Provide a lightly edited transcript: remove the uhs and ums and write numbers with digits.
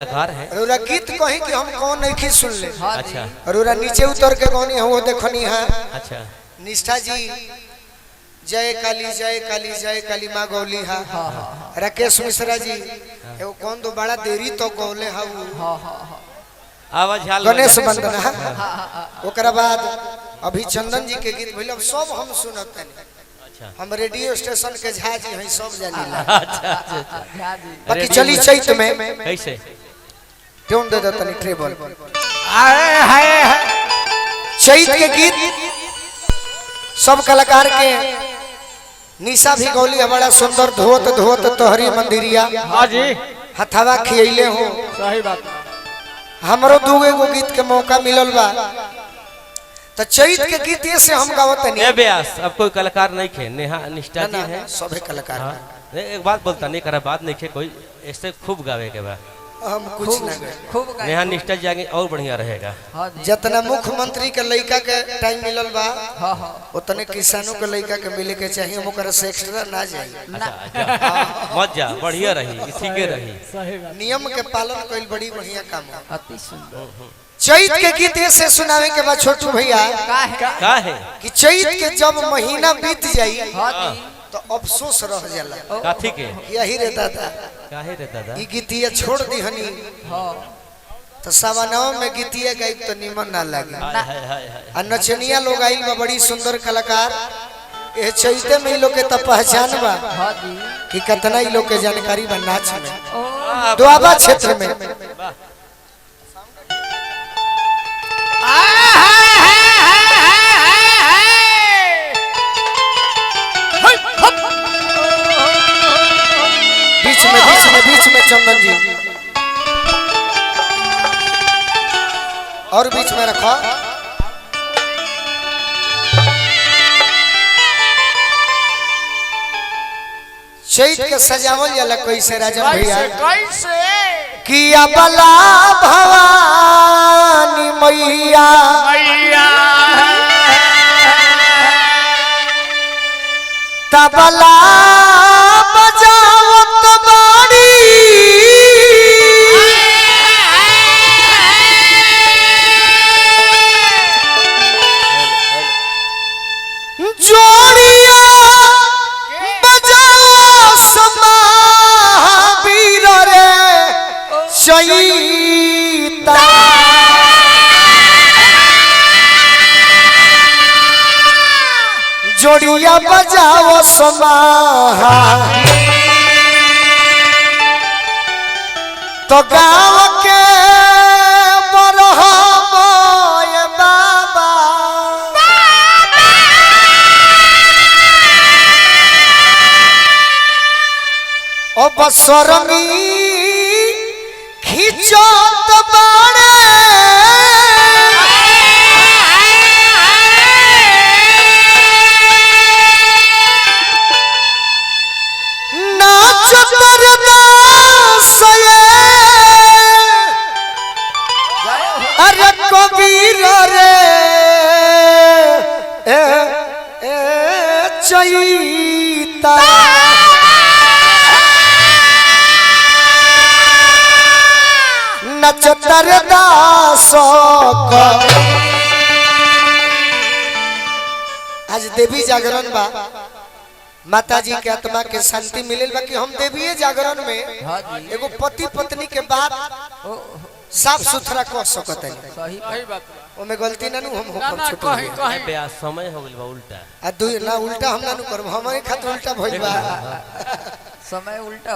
घर है और गीत कहीं कि हम कौन नहीं सुन ले। अच्छा और नीचे उतर के कौन है वो देखनी है। अच्छा निष्ठा जी जय काली माँ गौली है। राकेश मिश्रा जी एगो कौन तो बड़ा देरी तो गौले है आवाज गणेश वंदना है। ओकरा बाद अभी चंदन जी के गीत भइल अब सब हम सुनत हैं। हम रेडियो स्टेशन के झा जी हैं सब जानिला। अच्छा बाकी चली चैत में कैसे ट्यून दे देता नहीं ट्रेबल चैत के गीत सब कलाकार के निशा भी गौली बड़ा सुंदर धोत धोत तोहरी मंदिरिया हथवा खियले हो। सही बात हमरो दूगो गीत के मौका मिलल बा तो चैत के गीत ये से हम गावत नहीं। ए ब्यास अब कोई कलाकार नहीं खे नेहा निष्ठा जी है सभी कलाकार हाँ। एक बात बोलता नहीं करा बात नहीं खे कोई ऐसे खूब गावे के बा हम कुछ ना गए खूब नेहा निष्ठा जी आगे और बढ़िया रहेगा। जितना मुख्यमंत्री के लड़का के टाइम मिलल बा उतने किसानों के लड़का के मिले के चाहिए हम ओकरा से एक्स्ट्रा ना जाए। मत जा बढ़िया रही इसी के रही सही बात नियम के पालन कइल बड़ी बढ़िया काम है। अति सुंदर चैत के गीत ऐसे सुनावे के बाद छोटू भैया का है कि चैत के जब महीना बीत जाई तो अफसोस रह जाला। काथी के यही रे दादा काहे रे दादा ई गीतिया छोड़ दी हनी तो सवानव में गीतिया गाई तो निमन ना लगे। हाय हाय आ नचनिया लोग आइल बा बड़ी सुंदर कलाकार ए चैते में ई लोग के त पहचान बा कि कितना ई लोग के जानकारी बा नाच में दुआबा क्षेत्र में। बीच में चंदन जी और बीच में रखो। चैत के सजावल जाला कैसे राजन भैया कैसे किया बला भवानी मैया तबला बजावत बाड़ी जोड़िया बजाओ समावीर रे चैता जोड़िया बजाओ समाहा तो गाँव के बरहमय बाबा ओ बसरमी खिचत बाड़े अरे कबीर रे चैता नचतर दास आज देवी जागरण बा माता जी के आत्मा के शांति मिले बाकी हम देवी जागरण में एगो पति पत्नी के बात साफ सुथरा कह सकत है। सही बात ओमे गलती ना हम ना ना कहीं कहीं ब्यास समय हो गेल बा उल्टा आ दुई ना उल्टा हम ना करब हमारे खातिर उल्टा भइल बा समय उल्टा